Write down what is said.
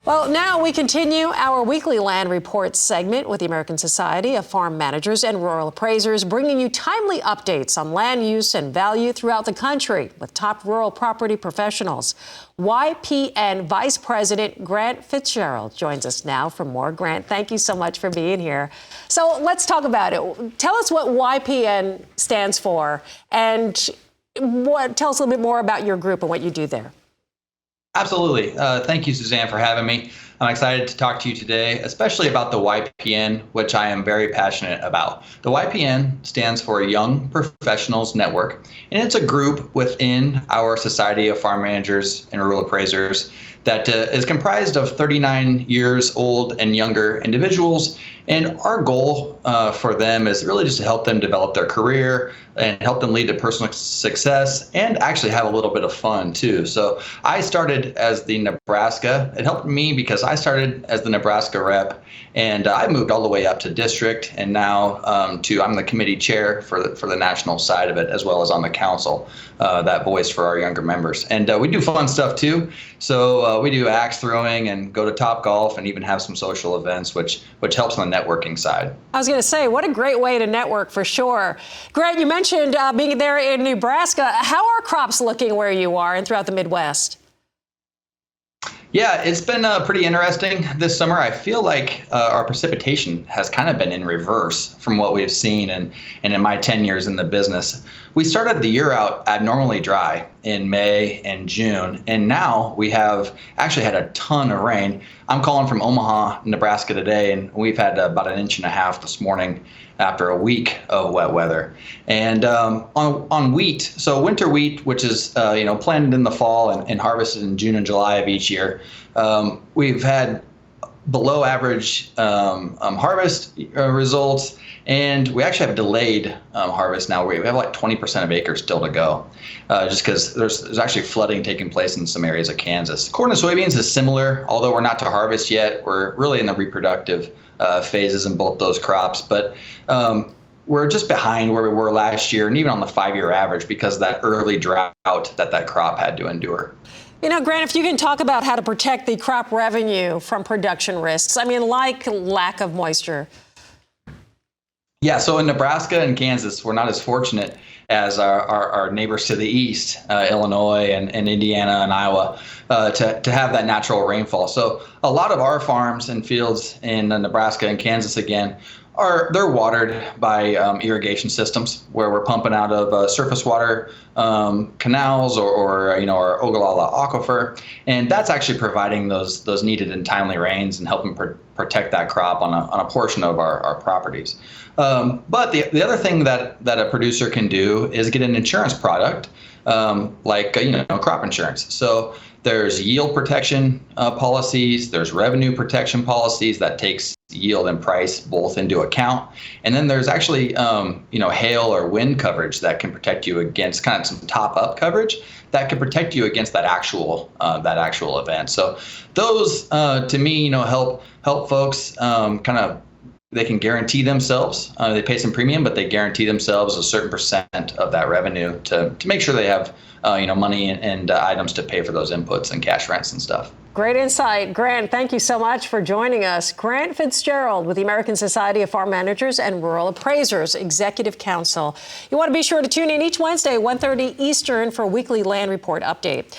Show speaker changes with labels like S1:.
S1: Well, now we continue our weekly land report segment with the American Society of Farm Managers and Rural Appraisers, bringing you timely updates on land use and value throughout the country with top rural property professionals. YPN Vice President Grant Fitzgerald joins us now for more. Grant, thank you so much for being here. So let's talk about it. Tell us what YPN stands for and tell us a little bit more about your group and what you do there.
S2: Absolutely. Thank you, Suzanne, for having me. I'm excited to talk to you today, especially about the YPN, which I am very passionate about. The YPN stands for Young Professionals Network, and it's a group within our Society of Farm Managers and Rural Appraisers that is comprised of 39 years old and younger individuals. And our goal for them is really just to help them develop their career and help them lead to personal success and actually have a little bit of fun too. So I started as the Nebraska. It helped me because I started as the Nebraska rep, and I moved all the way up to district, and now I'm the committee chair for the national side of it, as well as on the council, that voice for our younger members. And we do fun stuff too. So we do axe throwing and go to Top Golf and even have some social events, which helps on the networking side.
S1: I was going to say, what a great way to network for sure. Grant, you mentioned being there in Nebraska. How are crops looking where you are and throughout the Midwest?
S2: Yeah, it's been pretty interesting this summer. I feel like our precipitation has kind of been in reverse from what we've seen and in my 10 years in the business. We started the year out abnormally dry in May and June, and now we have actually had a ton of rain. I'm calling from Omaha, Nebraska today, and we've had about 1.5 inches this morning after a week of wet weather. And on wheat, so winter wheat, which is planted in the fall and harvested in June and July of each year, we've had below average harvest results, and we actually have delayed harvest now. We have like 20% of acres still to go, just because there's actually flooding taking place in some areas of Kansas. Corn and soybeans is similar, although we're not to harvest yet. We're really in the reproductive phases in both those crops, but we're just behind where we were last year and even on the 5-year average because of that early drought that crop had to endure.
S1: You know, Grant, if you can talk about how to protect the crop revenue from production risks, like lack of moisture.
S2: Yeah, so in Nebraska and Kansas, we're not as fortunate as our neighbors to the east, Illinois and Indiana and Iowa, to have that natural rainfall. So a lot of our farms and fields in Nebraska and Kansas again, they're watered by irrigation systems where we're pumping out of surface water canals or our Ogallala aquifer, and that's actually providing those needed and timely rains and helping protect that crop on a portion of our properties. But the other thing that a producer can do is get an insurance product like crop insurance. So there's yield protection policies, there's revenue protection policies that takes yield and price both into account. And then there's actually, hail or wind coverage that can protect you against kind of some top-up coverage that can protect you against that actual event. So those, to me, help folks they can guarantee themselves, they pay some premium, but they guarantee themselves a certain percent of that revenue to make sure they have, money and items to pay for those inputs and cash rents and stuff.
S1: Great insight. Grant, thank you so much for joining us. Grant Fitzgerald with the American Society of Farm Managers and Rural Appraisers Executive Council. You want to be sure to tune in each Wednesday, 1:30 Eastern for a weekly land report update.